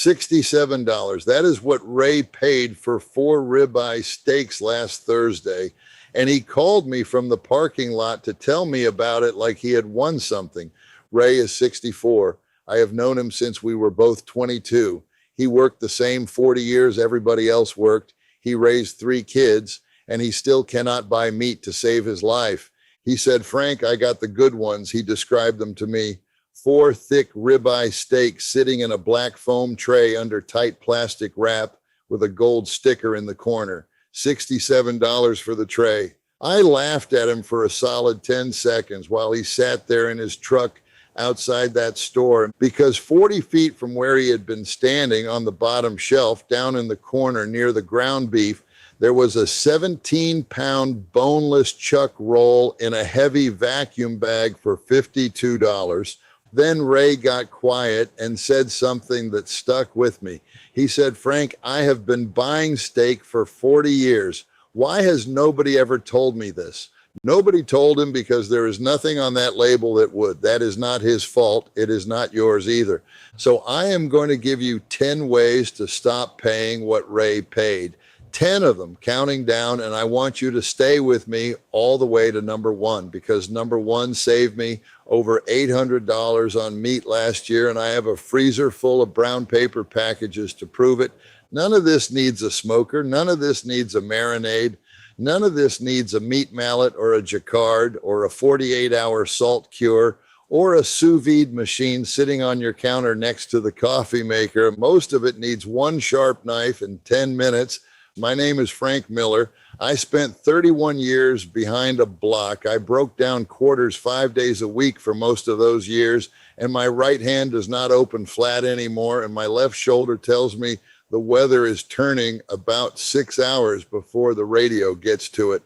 $67. That is what Ray paid for 4 ribeye steaks last Thursday. And he called me from the parking lot to tell me about it like he had won something. Ray is 64. I have known him since we were both 22. He worked the same 40 years everybody else worked. He raised 3 kids, and he still cannot buy meat to save his life. He said, Frank, I got the good ones. He described them to me. 4 thick ribeye steaks sitting in a black foam tray under tight plastic wrap with a gold sticker in the corner. $67 for the tray. I laughed at him for a solid 10 seconds while he sat there in his truck outside that store, because 40 feet from where he had been standing on the bottom shelf down in the corner near the ground beef, there was a 17-pound boneless chuck roll in a heavy vacuum bag for $52. Then Ray got quiet and said something that stuck with me. He said, Frank, I have been buying steak for 40 years. Why has nobody ever told me this? Nobody told him because there is nothing on that label that would. That is not his fault. It is not yours either. So I am going to give you 10 ways to stop paying what Ray paid. 10 of them, counting down, and I want you to stay with me all the way to number 1, because number 1 saved me over $800 on meat last year, and I have a freezer full of brown paper packages to prove it. None of this needs a smoker. None of this needs a marinade. None of this needs a meat mallet or a jacquard or a 48-hour salt cure or a sous vide machine sitting on your counter next to the coffee maker. Most of it needs 1 sharp knife in 10 minutes. My name is Frank Miller. I spent 31 years behind a block. I broke down quarters 5 days a week for most of those years, and my right hand does not open flat anymore, and my left shoulder tells me the weather is turning about 6 hours before the radio gets to it.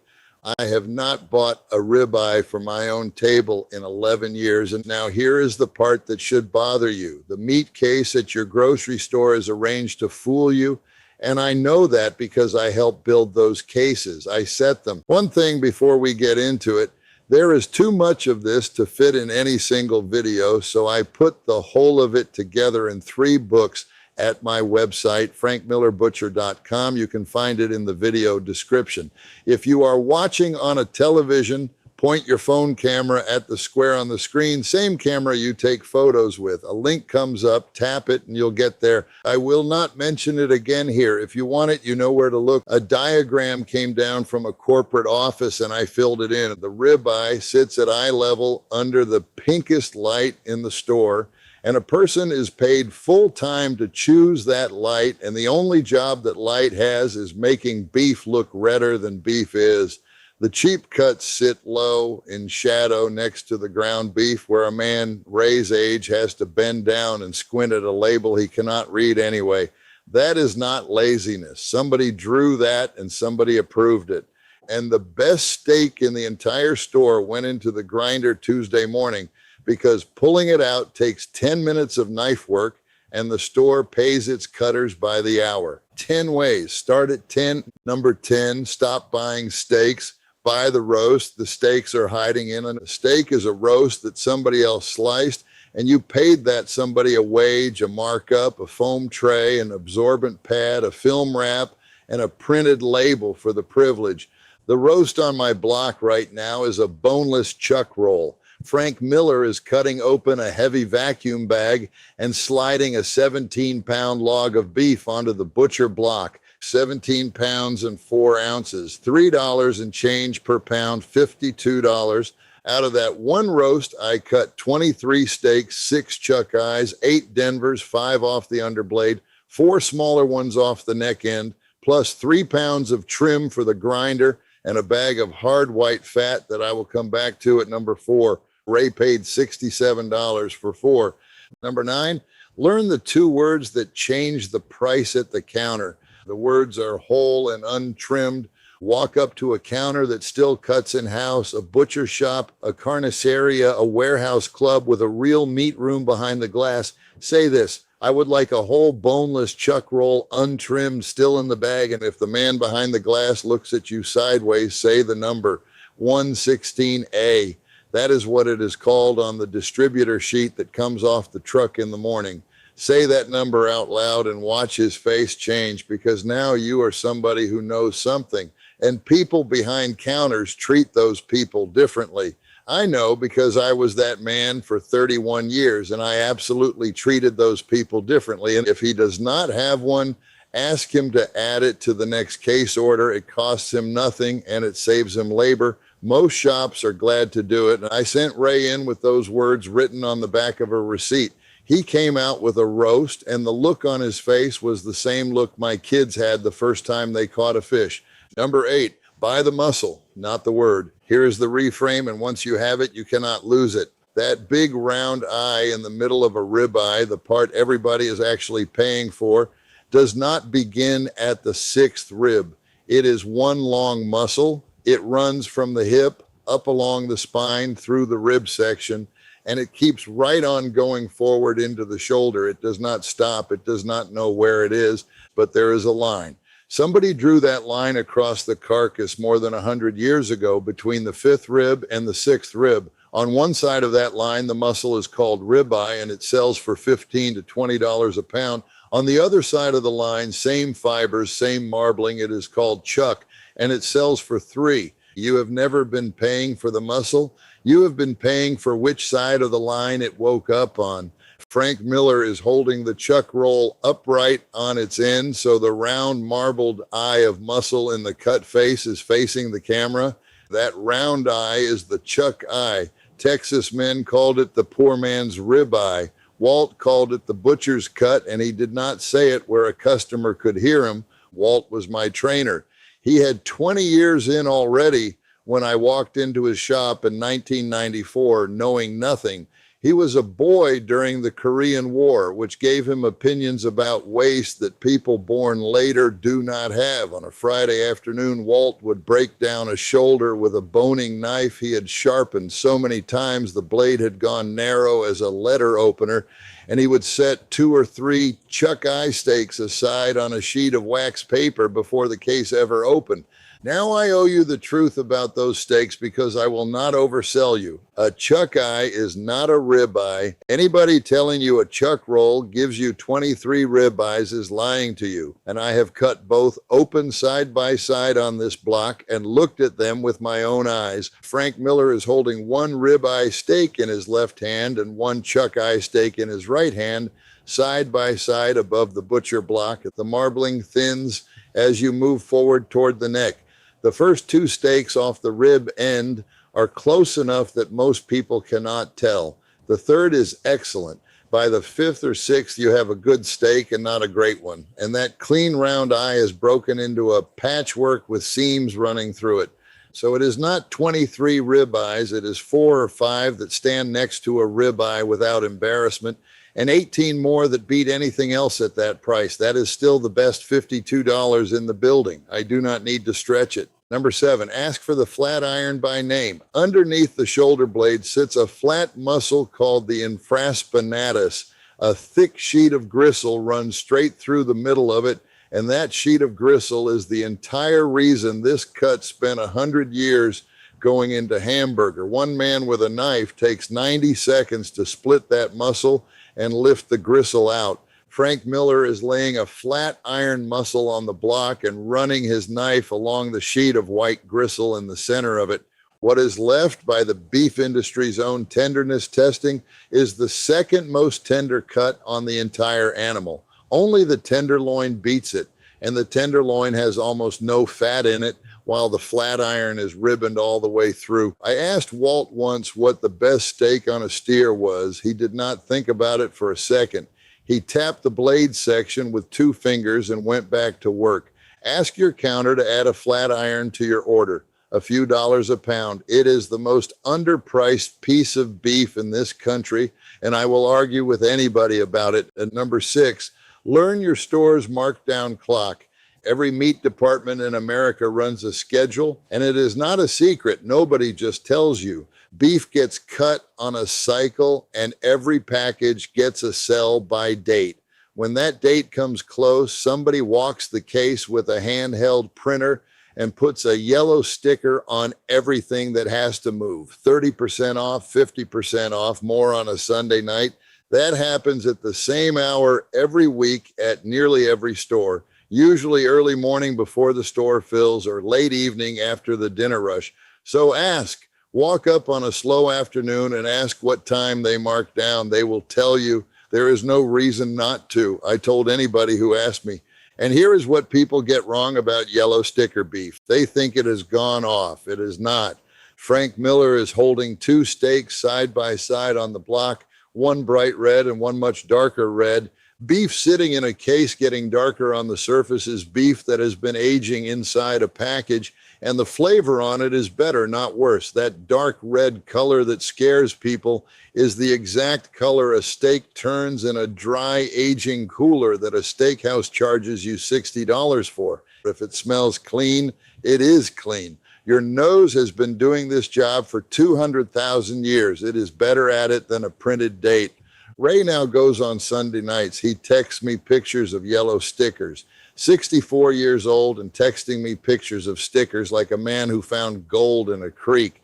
I have not bought a ribeye for my own table in 11 years. And now here is the part that should bother you. The meat case at your grocery store is arranged to fool you. And I know that because I helped build those cases. I set them. One thing before we get into it, there is too much of this to fit in any single video. So I put the whole of it together in 3 books at my website, frankmillerbutcher.com. You can find it in the video description. If you are watching on a television, point your phone camera at the square on the screen, same camera you take photos with. A link comes up, tap it, and you'll get there. I will not mention it again here. If you want it, you know where to look. A diagram came down from a corporate office, and I filled it in. The ribeye sits at eye level under the pinkest light in the store, and a person is paid full time to choose that light, and the only job that light has is making beef look redder than beef is. The cheap cuts sit low in shadow next to the ground beef, where a man Ray's age has to bend down and squint at a label he cannot read anyway. That is not laziness. Somebody drew that and somebody approved it. And the best steak in the entire store went into the grinder Tuesday morning, because pulling it out takes 10 minutes of knife work, and the store pays its cutters by the hour. 10 ways. Start at 10. Number 10, stop buying steaks. Buy the roast the steaks are hiding in. And a steak is a roast that somebody else sliced, and you paid that somebody a wage, a markup, a foam tray, an absorbent pad, a film wrap, and a printed label for the privilege. The roast on my block right now is a boneless chuck roll. Frank Miller is cutting open a heavy vacuum bag and sliding a 17-pound log of beef onto the butcher block. 17 pounds and 4 ounces, $3 and change per pound, $52. Out of that one roast, I cut 23 steaks, 6 chuck eyes, 8 Denvers, 5 off the underblade, 4 smaller ones off the neck end, plus 3 pounds of trim for the grinder, and a bag of hard white fat that I will come back to at number 4. Ray paid $67 for 4. Number 9, learn the 2 words that change the price at the counter. The words are whole and untrimmed. Walk up to a counter that still cuts in-house, a butcher shop, a carniceria, a warehouse club with a real meat room behind the glass. Say this: I would like a whole boneless chuck roll, untrimmed, still in the bag. And if the man behind the glass looks at you sideways, say the number 116A. That is what it is called on the distributor sheet that comes off the truck in the morning. Say that number out loud and watch his face change, because now you are somebody who knows something. And people behind counters treat those people differently. I know, because I was that man for 31 years and I absolutely treated those people differently. And if he does not have one, ask him to add it to the next case order. It costs him nothing and it saves him labor. Most shops are glad to do it. And I sent Ray in with those words written on the back of a receipt. He came out with a roast, and the look on his face was the same look my kids had the first time they caught a fish. Number 8, buy the muscle, not the word. Here is the reframe, and once you have it, you cannot lose it. That big round eye in the middle of a ribeye, the part everybody is actually paying for, does not begin at the 6th rib. It is one long muscle. It runs from the hip up along the spine through the rib section, and it keeps right on going forward into the shoulder. It does not stop. It does not know where it is, but there is a line. Somebody drew that line across the carcass more than 100 years ago between the 5th rib and the 6th rib. On one side of that line, the muscle is called ribeye, and it sells for $15 to $20 a pound. On the other side of the line, same fibers, same marbling, it is called chuck, and it sells for $3. You have never been paying for the muscle. You have been paying for which side of the line it woke up on. Frank Miller is holding the chuck roll upright on its end, so the round marbled eye of muscle in the cut face is facing the camera. That round eye is the chuck eye. Texas men called it the poor man's ribeye. Walt called it the butcher's cut, and he did not say it where a customer could hear him. Walt was my trainer. He had 20 years in already when I walked into his shop in 1994, knowing nothing. He was a boy during the Korean War, which gave him opinions about waste that people born later do not have. On a Friday afternoon, Walt would break down a shoulder with a boning knife he had sharpened so many times the blade had gone narrow as a letter opener, and he would set 2 or 3 chuck eye steaks aside on a sheet of wax paper before the case ever opened. Now I owe you the truth about those steaks, because I will not oversell you. A chuck eye is not a ribeye. Anybody telling you a chuck roll gives you 23 ribeyes is lying to you. And I have cut both open side by side on this block and looked at them with my own eyes. Frank Miller is holding one ribeye steak in his left hand and one chuck eye steak in his right hand, side by side above the butcher block. The marbling thins as you move forward toward the neck. The first 2 steaks off the rib end are close enough that most people cannot tell. The third is excellent. By the 5th or 6th, you have a good steak and not a great one. And that clean round eye is broken into a patchwork with seams running through it. So it is not 23 ribeyes. It is 4 or 5 that stand next to a ribeye without embarrassment, and 18 more that beat anything else at that price. That is still the best $52 in the building. I do not need to stretch it. Number 7, ask for the flat iron by name. Underneath the shoulder blade sits a flat muscle called the infraspinatus. A thick sheet of gristle runs straight through the middle of it, and that sheet of gristle is the entire reason this cut spent 100 years going into hamburger. One man with a knife takes 90 seconds to split that muscle and lift the gristle out. Frank Miller is laying a flat iron muscle on the block and running his knife along the sheet of white gristle in the center of it. What is left by the beef industry's own tenderness testing is the second most tender cut on the entire animal. Only the tenderloin beats it, and the tenderloin has almost no fat in it, while the flat iron is ribboned all the way through. I asked Walt once what the best steak on a steer was. He did not think about it for a second. He tapped the blade section with 2 fingers and went back to work. Ask your counter to add a flat iron to your order. A few dollars a pound. It is the most underpriced piece of beef in this country, and I will argue with anybody about it. And number 6, learn your store's markdown clock. Every meat department in America runs a schedule, and it is not a secret. Nobody just tells you. Beef gets cut on a cycle, and every package gets a sell by date. When that date comes close, somebody walks the case with a handheld printer and puts a yellow sticker on everything that has to move. 30% off, 50% off, more on a Sunday night. That happens at the same hour every week at nearly every store, usually early morning before the store fills or late evening after the dinner rush. So ask, walk up on a slow afternoon and ask what time they mark down. They will tell you. There is no reason not to. I told anybody who asked me. And here is what people get wrong about yellow sticker beef. They think it has gone off. It is not. Frank Miller is holding two steaks side by side on the block, one bright red and one much darker red. Beef sitting in a case getting darker on the surface is beef that has been aging inside a package, and the flavor on it is better, not worse. That dark red color that scares people is the exact color a steak turns in a dry aging cooler that a steakhouse charges you $60 for. If it smells clean, it is clean. Your nose has been doing this job for 200,000 years. It is better at it than a printed date. Ray now goes on Sunday nights. He texts me pictures of yellow stickers. 64 years old and texting me pictures of stickers like a man who found gold in a creek.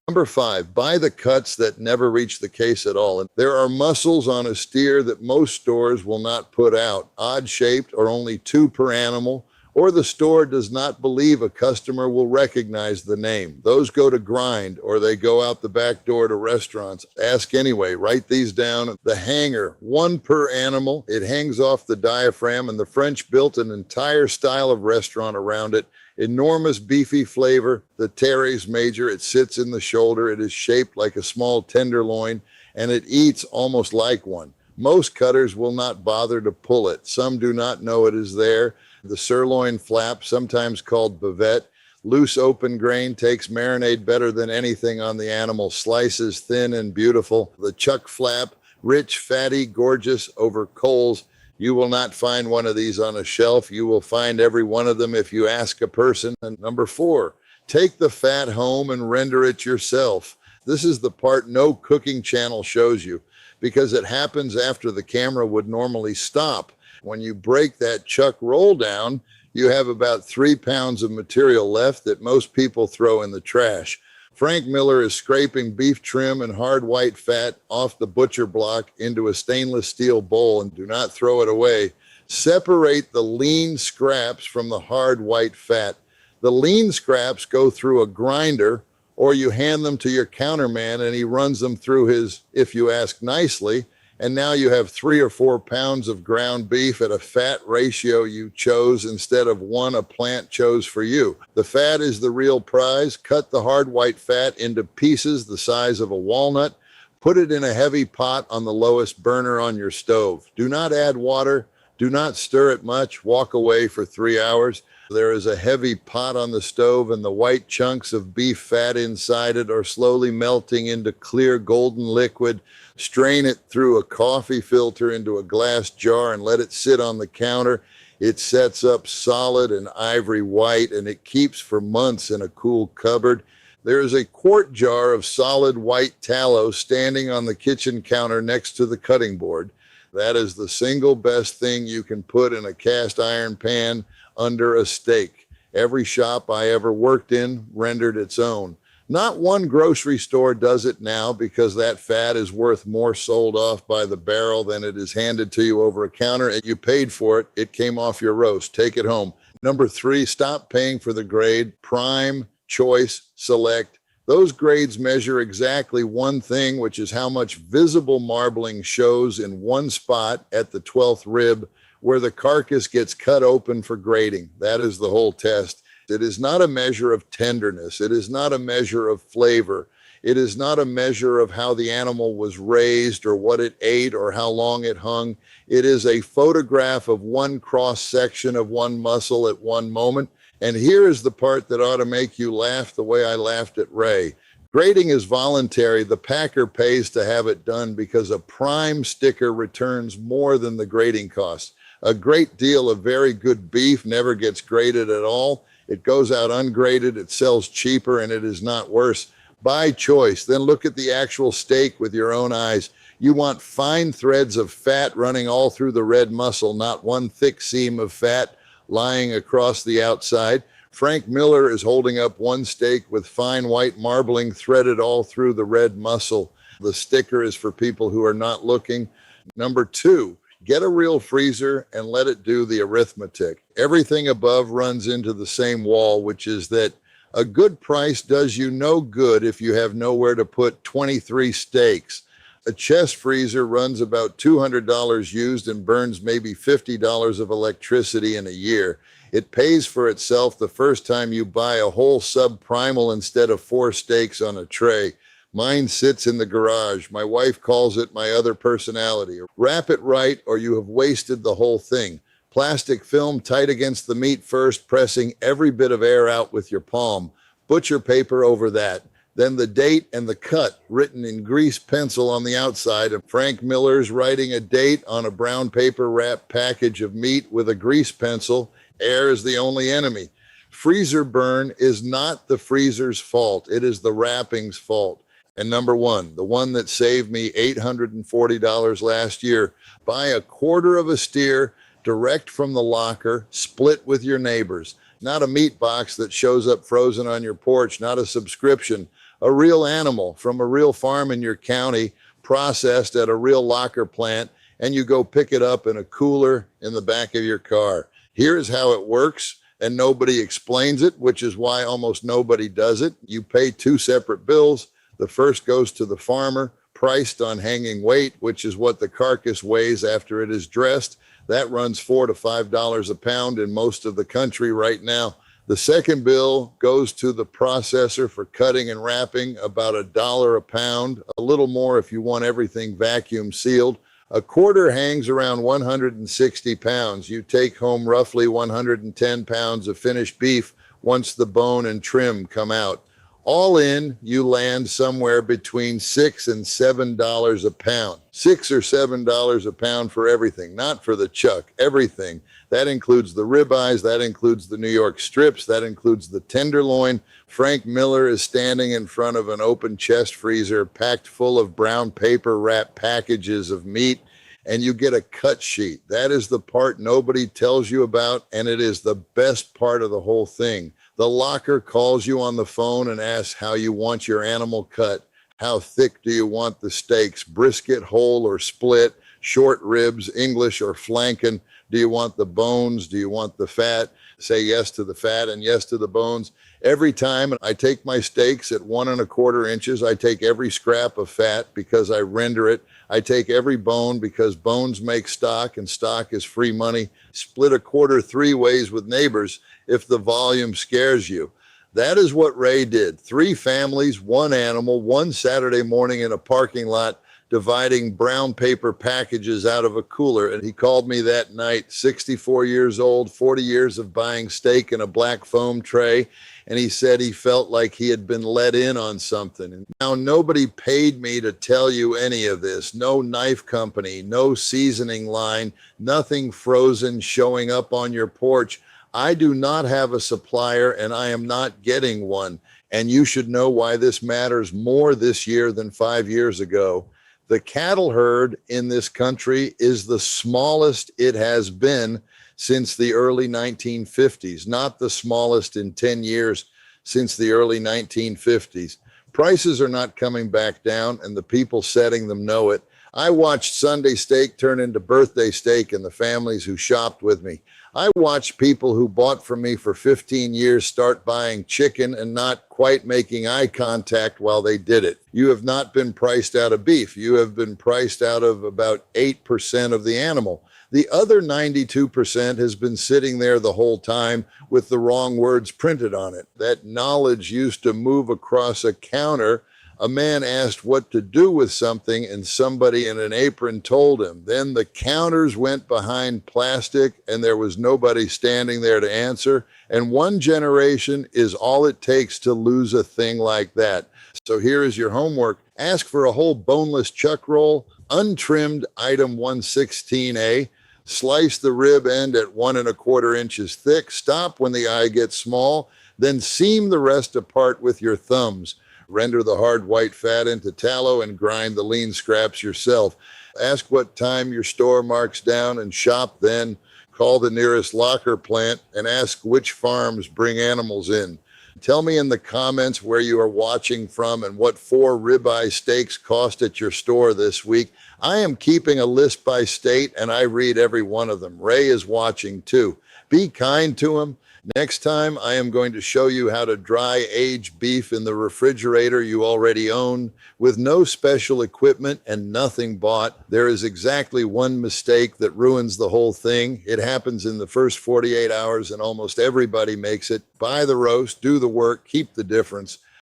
Number 5, buy the cuts that never reach the case at all. And there are muscles on a steer that most stores will not put out, odd-shaped or only 2 per animal, or the store does not believe a customer will recognize the name. Those go to grind, or they go out the back door to restaurants. Ask anyway. Write these down. The hanger, 1 per animal. It hangs off the diaphragm, and the French built an entire style of restaurant around it. Enormous beefy flavor. The teres major, it sits in the shoulder. It is shaped like a small tenderloin, and it eats almost like one. Most cutters will not bother to pull it. Some do not know it is there. The sirloin flap, sometimes called bavette, loose open grain, takes marinade better than anything on the animal. Slices thin and beautiful. The chuck flap, rich, fatty, gorgeous, over coals. You will not find one of these on a shelf. You will find every one of them if you ask a person. And number 4, take the fat home and render it yourself. This is the part no cooking channel shows you because it happens after the camera would normally stop. When you break that chuck roll down, you have about 3 pounds of material left that most people throw in the trash. Frank Miller is scraping beef trim and hard white fat off the butcher block into a stainless steel bowl, and do not throw it away. Separate the lean scraps from the hard white fat. The lean scraps go through a grinder, or you hand them to your counterman and he runs them through his, if you ask nicely, and now you have 3 or 4 pounds of ground beef at a fat ratio you chose instead of one a plant chose for you. The fat is the real prize. Cut the hard white fat into pieces the size of a walnut. Put it in a heavy pot on the lowest burner on your stove. Do not add water. Do not stir it much. Walk away for 3 hours. There is a heavy pot on the stove, and the white chunks of beef fat inside it are slowly melting into clear golden liquid. Strain it through a coffee filter into a glass jar and let it sit on the counter. It sets up solid and ivory white, and it keeps for months in a cool cupboard. There is a quart jar of solid white tallow standing on the kitchen counter next to the cutting board. That is the single best thing you can put in a cast iron pan under a steak. Every shop I ever worked in rendered its own. Not one grocery store does it now because that fat is worth more sold off by the barrel than it is handed to you over a counter. And you paid for it. It came off your roast. Take it home. Number 3, stop paying for the grade. Prime, choice, select. Those grades measure exactly one thing, which is how much visible marbling shows in one spot at the 12th rib where the carcass gets cut open for grading. That is the whole test. It is not a measure of tenderness. It is not a measure of flavor. It is not a measure of how the animal was raised or what it ate or how long it hung. It is a photograph of one cross section of one muscle at one moment. And here is the part that ought to make you laugh the way I laughed at Ray. Grading is voluntary. The packer pays to have it done because a prime sticker returns more than the grading costs. A great deal of very good beef never gets graded at all. It goes out ungraded, it sells cheaper, and it is not worse. Buy choice, then look at the actual steak with your own eyes. You want fine threads of fat running all through the red muscle, not one thick seam of fat lying across the outside. Frank Miller is holding up one steak with fine white marbling threaded all through the red muscle. The sticker is for people who are not looking. Number two, get a real freezer and let it do the arithmetic. Everything above runs into the same wall, which is that a good price does you no good if you have nowhere to put 23 steaks. A chest freezer runs about $200 used and burns maybe $50 of electricity in a year. It pays for itself the first time you buy a whole subprimal instead of 4 steaks on a tray. Mine sits in the garage. My wife calls it my other personality. Wrap it right or you have wasted the whole thing. Plastic film tight against the meat first, pressing every bit of air out with your palm. Butcher paper over that. Then the date and the cut written in grease pencil on the outside, and Frank Miller's writing a date on a brown paper wrapped package of meat with a grease pencil. Air is the only enemy. Freezer burn is not the freezer's fault. It is the wrapping's fault. And number one, the one that saved me $840 last year, buy a quarter of a steer direct from the locker, split with your neighbors. Not a meat box that shows up frozen on your porch, not a subscription. A real animal from a real farm in your county, processed at a real locker plant, and you go pick it up in a cooler in the back of your car. Here's how it works, and nobody explains it, which is why almost nobody does it. You pay 2 separate bills. The first goes to the farmer, priced on hanging weight, which is what the carcass weighs after it is dressed. That runs $4 to $5 a pound in most of the country right now. The second bill goes to the processor for cutting and wrapping, about $1 a pound, a little more if you want everything vacuum sealed. A quarter hangs around 160 pounds. You take home roughly 110 pounds of finished beef once the bone and trim come out. All in, you land somewhere between $6 and $7 a pound. $6 or $7 a pound for everything, not for the chuck, everything. That includes the ribeyes, that includes the New York strips, that includes the tenderloin. Frank Miller is standing in front of an open chest freezer packed full of brown paper wrapped packages of meat, and you get a cut sheet. That is the part nobody tells you about, and it is the best part of the whole thing. The locker calls you on the phone and asks how you want your animal cut. How thick do you want the steaks? Brisket, whole or split? Short ribs, English or flanken? Do you want the bones? Do you want the fat? Say yes to the fat and yes to the bones. Every time I take my steaks at 1 1/4 inches, I take every scrap of fat because I render it. I take every bone because bones make stock and stock is free money. Split a quarter 3 ways with neighbors if the volume scares you. That is what Ray did. 3 families, 1 animal, 1 Saturday morning in a parking lot, dividing brown paper packages out of a cooler. And he called me that night, 64 years old, 40 years of buying steak in a black foam tray. And he said he felt like he had been let in on something. And now nobody paid me to tell you any of this. No knife company, no seasoning line, nothing frozen showing up on your porch. I do not have a supplier and I am not getting one. And you should know why this matters more this year than 5 years ago. The cattle herd in this country is the smallest it has been since the early 1950s, not the smallest in 10 years since the early 1950s. Prices are not coming back down, and the people setting them know it. I watched Sunday steak turn into birthday steak in the families who shopped with me. I watched people who bought from me for 15 years start buying chicken and not quite making eye contact while they did it. You have not been priced out of beef. You have been priced out of about 8% of the animal. The other 92% has been sitting there the whole time with the wrong words printed on it. That knowledge used to move across a counter. A man asked what to do with something and somebody in an apron told him. Then the counters went behind plastic and there was nobody standing there to answer. And 1 generation is all it takes to lose a thing like that. So here is your homework. Ask for a whole boneless chuck roll, untrimmed item 116A. Slice the rib end at 1 1/4 inches thick. Stop when the eye gets small. Then seam the rest apart with your thumbs. Render the hard white fat into tallow and grind the lean scraps yourself. Ask what time your store marks down and shop then. Call the nearest locker plant and ask which farms bring animals in. Tell me in the comments where you are watching from and what 4 ribeye steaks cost at your store this week. I am keeping a list by state and I read every one of them. Ray is watching too. Be kind to him. Next time, I am going to show you how to dry age beef in the refrigerator you already own with no special equipment and nothing bought. There is exactly one mistake that ruins the whole thing. It happens in the first 48 hours and almost everybody makes it. Buy the roast, do the work, keep the difference.